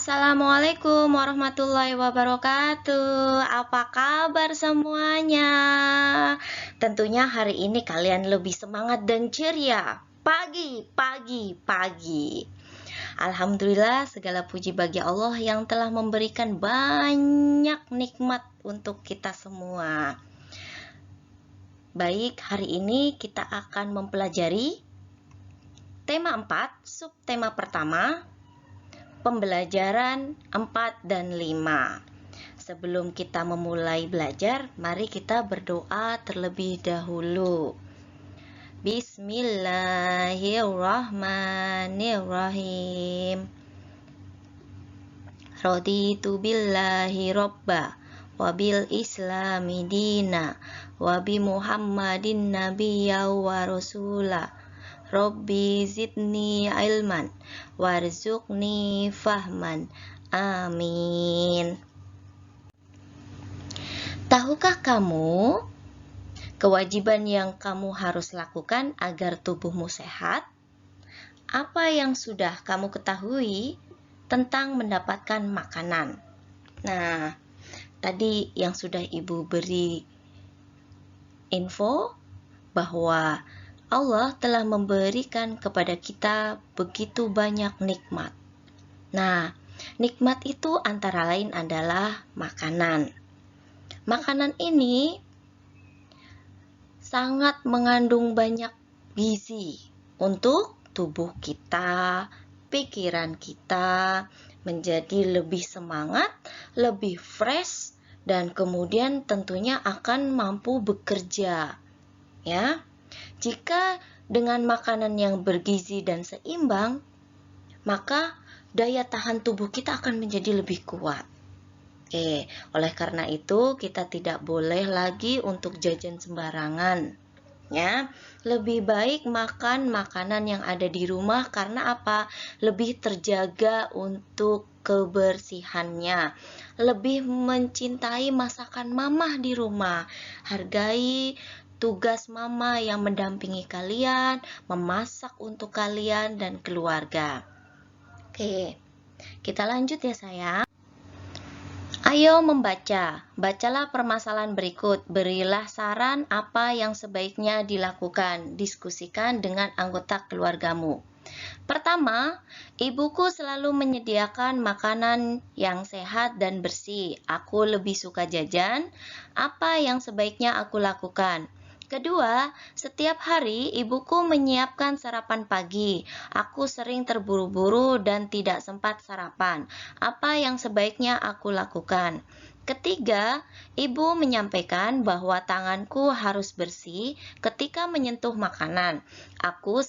Assalamualaikum warahmatullahi wabarakatuh. Apa kabar semuanya? Tentunya hari ini kalian lebih semangat dan ceria. Pagi, pagi, pagi. Alhamdulillah, segala puji bagi Allah yang telah memberikan banyak nikmat untuk kita semua. Baik, hari ini kita akan mempelajari tema 4, subtema pertama, pembelajaran 4 dan 5. Sebelum kita memulai belajar, mari kita berdoa terlebih dahulu. Bismillahirrahmanirrahim. Raditu billahi robba wa bil islami dina wa bi muhammadin nabiyya wa rasula. Robbi zidni ilman warzuqni fahman. Amin. Tahukah kamu kewajiban yang kamu harus lakukan agar tubuhmu sehat? Apa yang sudah kamu ketahui tentang mendapatkan makanan? Nah, tadi yang sudah Ibu beri info bahwa Allah telah memberikan kepada kita begitu banyak nikmat. Nah, nikmat itu antara lain adalah makanan. Makanan ini sangat mengandung banyak gizi untuk tubuh kita, pikiran kita menjadi lebih semangat, lebih fresh, dan kemudian tentunya akan mampu bekerja. Ya. Jika dengan makanan yang bergizi dan seimbang, maka daya tahan tubuh kita akan menjadi lebih kuat. Oleh karena itu kita tidak boleh lagi untuk jajan sembarangan. Ya, lebih baik makan makanan yang ada di rumah karena apa? Lebih terjaga untuk kebersihannya. Lebih mencintai masakan mamah di rumah. Hargai tugas mama yang mendampingi kalian, memasak untuk kalian dan keluarga. Oke, kita lanjut ya sayang. Ayo membaca, bacalah permasalahan berikut, berilah saran apa yang sebaiknya dilakukan, diskusikan dengan anggota keluargamu. Pertama, ibuku selalu menyediakan makanan yang sehat dan bersih. Aku lebih suka jajan. Apa yang sebaiknya aku lakukan? Kedua, setiap hari ibuku menyiapkan sarapan pagi. Aku sering terburu-buru dan tidak sempat sarapan. Apa yang sebaiknya aku lakukan? Ketiga, ibu menyampaikan bahwa tanganku harus bersih ketika menyentuh makanan. Aku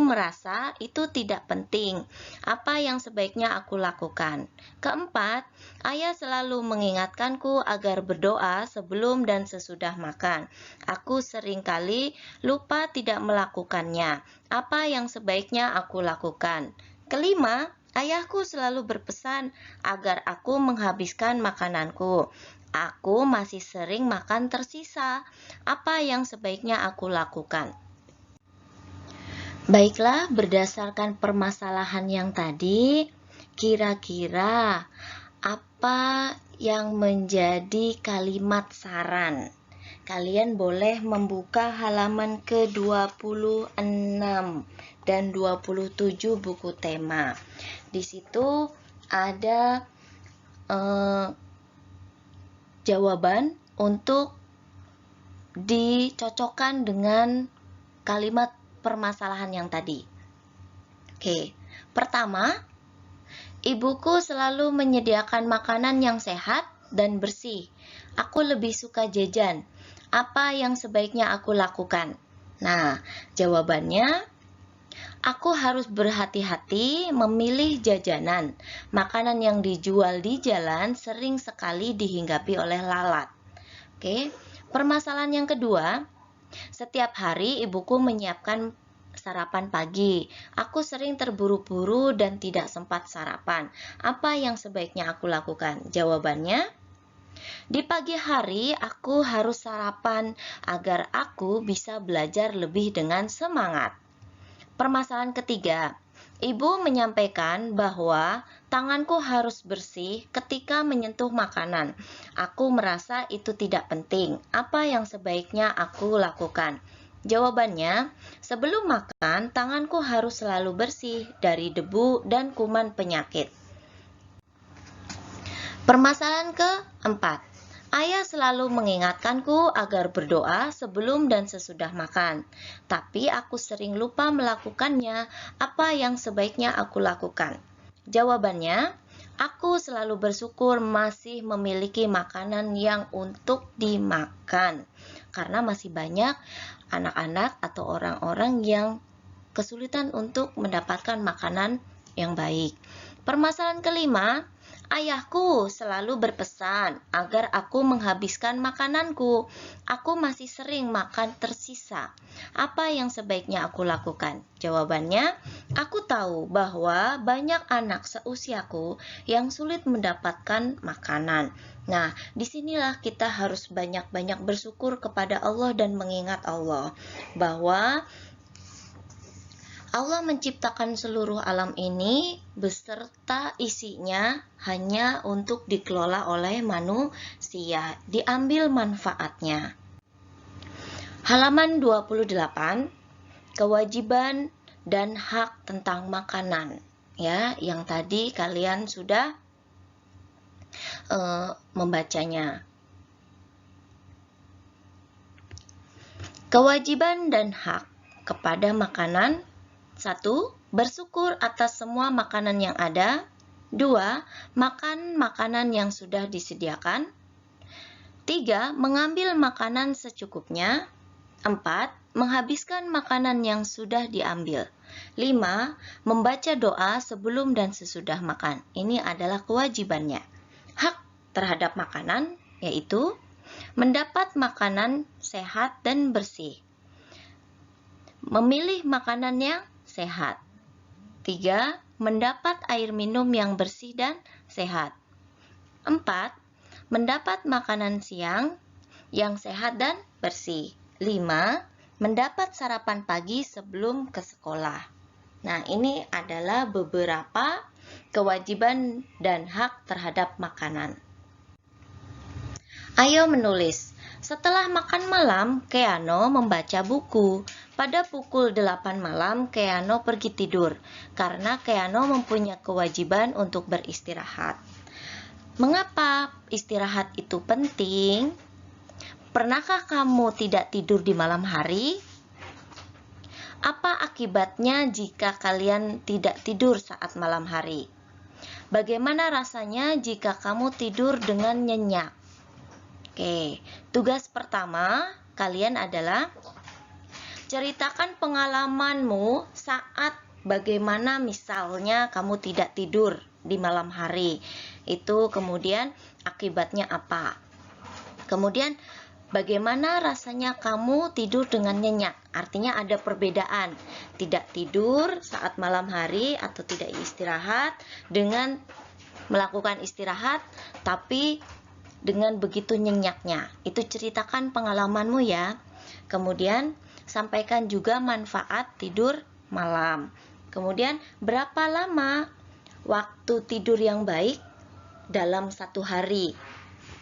merasa itu tidak penting. Apa yang sebaiknya aku lakukan? Keempat, ayah selalu mengingatkanku agar berdoa sebelum dan sesudah makan. Aku seringkali lupa tidak melakukannya. Apa yang sebaiknya aku lakukan? Kelima, ayahku selalu berpesan agar aku menghabiskan makananku. Aku masih sering makan tersisa. Apa yang sebaiknya aku lakukan? Baiklah, berdasarkan permasalahan yang tadi, kira-kira apa yang menjadi kalimat saran? Kalian boleh membuka halaman ke-26 dan 27 buku tema. Di situ ada jawaban untuk dicocokkan dengan kalimat permasalahan yang tadi. Oke, pertama, ibuku selalu menyediakan makanan yang sehat dan bersih. Aku lebih suka jajan. Apa yang sebaiknya aku lakukan? Nah, jawabannya, aku harus berhati-hati memilih jajanan. Makanan yang dijual di jalan sering sekali dihinggapi oleh lalat. Oke, permasalahan yang kedua, setiap hari ibuku menyiapkan sarapan pagi. Aku sering terburu-buru dan tidak sempat sarapan. Apa yang sebaiknya aku lakukan? Jawabannya, di pagi hari aku harus sarapan agar aku bisa belajar lebih dengan semangat. Permasalahan ketiga, Ibu menyampaikan bahwa tanganku harus bersih ketika menyentuh makanan. Aku merasa itu tidak penting. Apa yang sebaiknya aku lakukan? Jawabannya, sebelum makan, tanganku harus selalu bersih dari debu dan kuman penyakit. Permasalahan keempat. Ayah selalu mengingatkanku agar berdoa sebelum dan sesudah makan. Tapi aku sering lupa melakukannya. Apa yang sebaiknya aku lakukan? Jawabannya, aku selalu bersyukur masih memiliki makanan yang untuk dimakan. Karena masih banyak anak-anak atau orang-orang yang kesulitan untuk mendapatkan makanan yang baik. Permasalahan kelima, ayahku selalu berpesan agar aku menghabiskan makananku. Aku masih sering makan tersisa. Apa yang sebaiknya aku lakukan? Jawabannya, aku tahu bahwa banyak anak seusiaku yang sulit mendapatkan makanan. Nah, disinilah kita harus banyak-banyak bersyukur kepada Allah dan mengingat Allah bahwa Allah menciptakan seluruh alam ini beserta isinya hanya untuk dikelola oleh manusia, diambil manfaatnya. Halaman 28, kewajiban dan hak tentang makanan. Ya, yang tadi kalian sudah membacanya. Kewajiban dan hak kepada makanan. 1. Bersyukur atas semua makanan yang ada. 2. Makan makanan yang sudah disediakan. 3. Mengambil makanan secukupnya. 4. Menghabiskan makanan yang sudah diambil. 5. Membaca doa sebelum dan sesudah makan. Ini adalah kewajibannya. Hak terhadap makanan yaitu mendapat makanan sehat dan bersih. Memilih makanan yang sehat. 3. Mendapat air minum yang bersih dan sehat. 4. Mendapat makanan siang yang sehat dan bersih. 5. Mendapat sarapan pagi sebelum ke sekolah. Nah, ini adalah beberapa kewajiban dan hak terhadap makanan. Ayo menulis. Setelah makan malam, Keano membaca buku. Pada pukul 8 malam, Keano pergi tidur, karena Keano mempunyai kewajiban untuk beristirahat. Mengapa istirahat itu penting? Pernahkah kamu tidak tidur di malam hari? Apa akibatnya jika kalian tidak tidur saat malam hari? Bagaimana rasanya jika kamu tidur dengan nyenyak? Oke, tugas pertama kalian adalah ceritakan pengalamanmu saat bagaimana misalnya kamu tidak tidur di malam hari. Itu kemudian akibatnya apa? Kemudian bagaimana rasanya kamu tidur dengan nyenyak? Artinya ada perbedaan. Tidak tidur saat malam hari atau tidak istirahat dengan melakukan istirahat tapi dengan begitu nyenyaknya. Itu ceritakan pengalamanmu ya. Kemudian sampaikan juga manfaat tidur malam. Kemudian berapa lama waktu tidur yang baik dalam satu hari?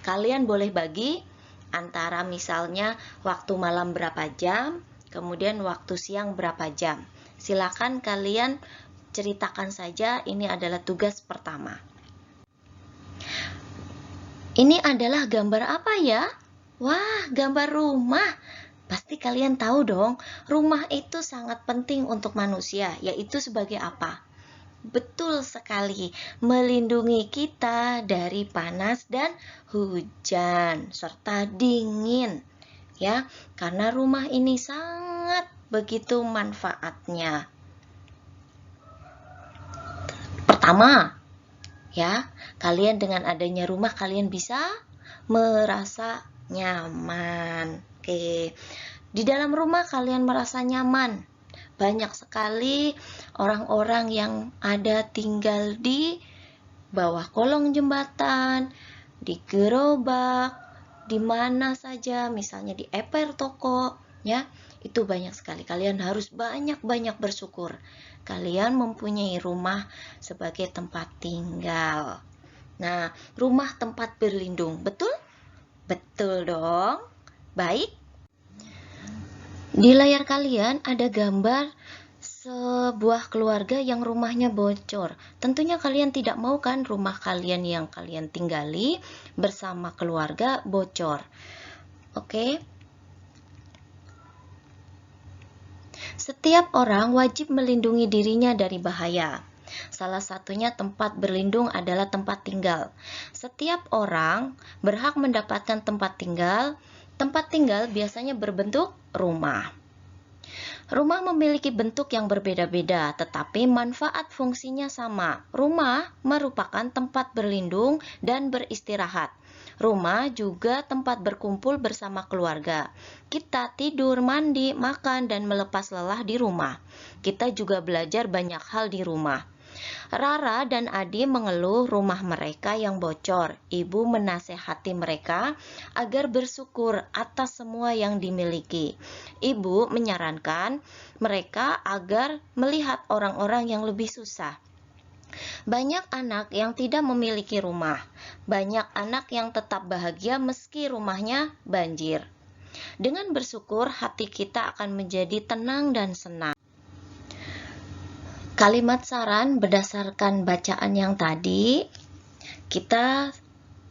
Kalian boleh bagi antara misalnya waktu malam berapa jam, kemudian waktu siang berapa jam. Silakan kalian ceritakan saja, ini adalah tugas pertama. Ini adalah gambar apa ya? Wah, gambar rumah. Pasti kalian tahu dong, rumah itu sangat penting untuk manusia, yaitu sebagai apa? Betul sekali, melindungi kita dari panas dan hujan, serta dingin. Ya, karena rumah ini sangat begitu manfaatnya. Pertama, ya, kalian dengan adanya rumah kalian bisa merasa nyaman. Oke. Di dalam rumah kalian merasa nyaman. Banyak sekali orang-orang yang ada tinggal di bawah kolong jembatan, di gerobak, di mana saja, misalnya di emper toko, ya. Itu banyak sekali. Kalian harus banyak-banyak bersyukur. kalian mempunyai rumah sebagai tempat tinggal. Nah, rumah tempat berlindung, betul? Betul dong. Baik. Di layar kalian ada gambar sebuah keluarga yang rumahnya bocor. Tentunya kalian tidak mau kan rumah kalian yang kalian tinggali bersama keluarga bocor. Oke. Setiap orang wajib melindungi dirinya dari bahaya. Salah satunya tempat berlindung adalah tempat tinggal. Setiap orang berhak mendapatkan tempat tinggal. Tempat tinggal biasanya berbentuk rumah. Rumah memiliki bentuk yang berbeda-beda, tetapi manfaat fungsinya sama. Rumah merupakan tempat berlindung dan beristirahat. Rumah juga tempat berkumpul bersama keluarga. Kita tidur, mandi, makan, dan melepas lelah di rumah. Kita juga belajar banyak hal di rumah. Rara dan Adi mengeluh rumah mereka yang bocor. Ibu menasehati mereka agar bersyukur atas semua yang dimiliki. Ibu menyarankan mereka agar melihat orang-orang yang lebih susah. Banyak anak yang tidak memiliki rumah. Banyak anak yang tetap bahagia meski rumahnya banjir. Dengan bersyukur, hati kita akan menjadi tenang dan senang. Kalimat saran berdasarkan bacaan yang tadi, kita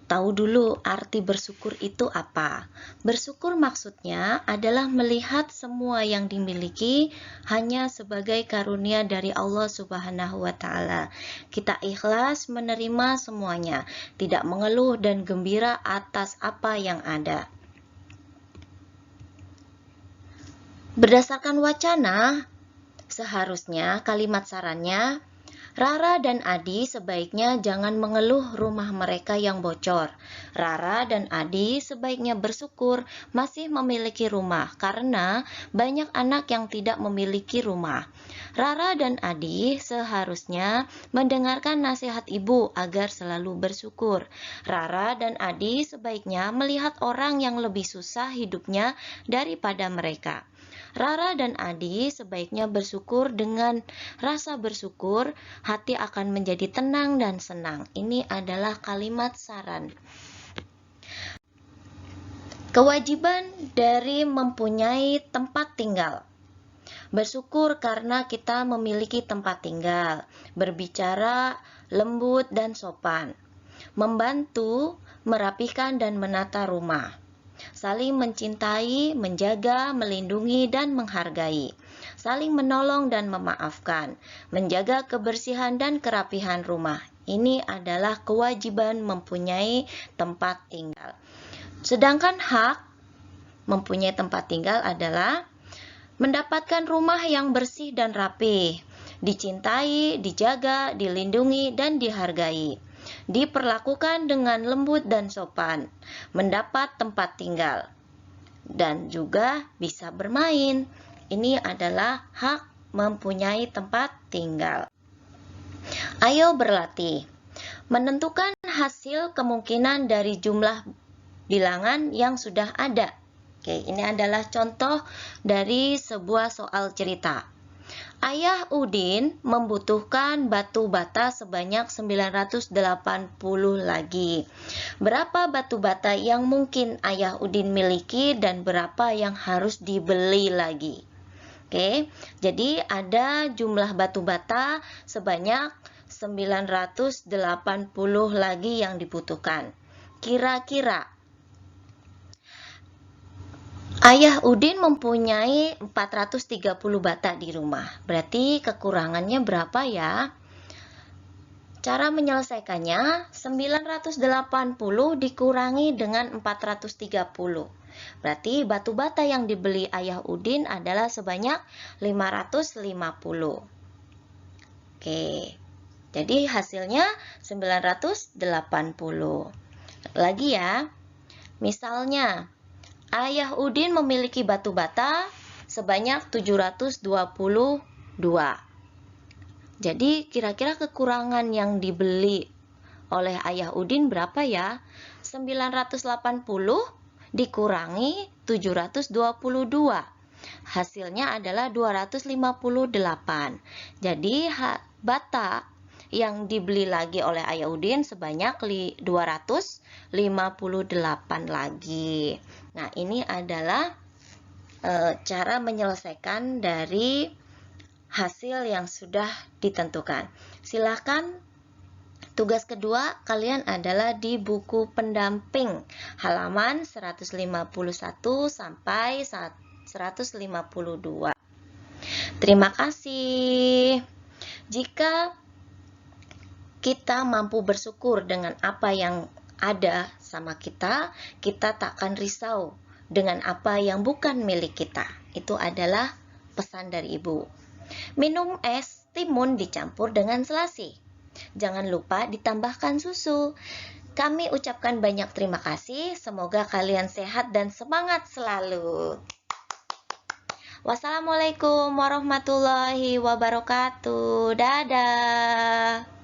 tahu dulu arti bersyukur itu apa. Bersyukur maksudnya adalah melihat semua yang dimiliki hanya sebagai karunia dari Allah Subhanahu wa Ta'ala. Kita ikhlas menerima semuanya, tidak mengeluh dan gembira atas apa yang ada. Berdasarkan wacana, seharusnya kalimat sarannya, Rara dan Adi sebaiknya jangan mengeluh rumah mereka yang bocor. Rara dan Adi sebaiknya bersyukur masih memiliki rumah karena banyak anak yang tidak memiliki rumah. Rara dan Adi seharusnya mendengarkan nasihat ibu agar selalu bersyukur. Rara dan Adi sebaiknya melihat orang yang lebih susah hidupnya daripada mereka. Rara dan Adi sebaiknya bersyukur. Dengan rasa bersyukur, hati akan menjadi tenang dan senang. Ini adalah kalimat saran. Kewajiban dari mempunyai tempat tinggal. Bersyukur karena kita memiliki tempat tinggal. Berbicara lembut dan sopan. Membantu merapikan dan menata rumah. Saling mencintai, menjaga, melindungi, dan menghargai. Saling menolong dan memaafkan. Menjaga kebersihan dan kerapihan rumah. Ini adalah kewajiban mempunyai tempat tinggal. Sedangkan hak mempunyai tempat tinggal adalah mendapatkan rumah yang bersih dan rapi, dicintai, dijaga, dilindungi, dan dihargai. Diperlakukan dengan lembut dan sopan, mendapat tempat tinggal, dan juga bisa bermain. Ini adalah hak mempunyai tempat tinggal. Ayo berlatih. Menentukan hasil kemungkinan dari jumlah bilangan yang sudah ada. Oke, ini adalah contoh dari sebuah soal cerita. Ayah Udin membutuhkan batu bata sebanyak 980 lagi. Berapa batu bata yang mungkin Ayah Udin miliki dan berapa yang harus dibeli lagi? Oke, jadi ada jumlah batu bata sebanyak 980 lagi yang dibutuhkan. Kira-kira Ayah Udin mempunyai 430 bata di rumah. Berarti kekurangannya berapa ya? Cara menyelesaikannya, 980 dikurangi dengan 430. Berarti batu bata yang dibeli Ayah Udin adalah sebanyak 550. Oke. Jadi hasilnya 980. Lagi ya. Misalnya Ayah Udin memiliki batu bata sebanyak 722. Jadi kira-kira kekurangan yang dibeli oleh Ayah Udin berapa ya? 980 dikurangi 722. Hasilnya adalah 258. Jadi bata yang dibeli lagi oleh Ayah Udin sebanyak 258 lagi. Nah, ini adalah cara menyelesaikan dari hasil yang sudah ditentukan. Silakan tugas kedua kalian adalah di buku pendamping halaman 151 sampai 152. Terima kasih. Jika kita mampu bersyukur dengan apa yang ada sama kita, kita tak akan risau dengan apa yang bukan milik kita. Itu adalah pesan dari Ibu. Minum es timun dicampur dengan selasi. Jangan lupa ditambahkan susu. Kami ucapkan banyak terima kasih. Semoga kalian sehat dan semangat selalu. Wassalamualaikum warahmatullahi wabarakatuh. Dadah.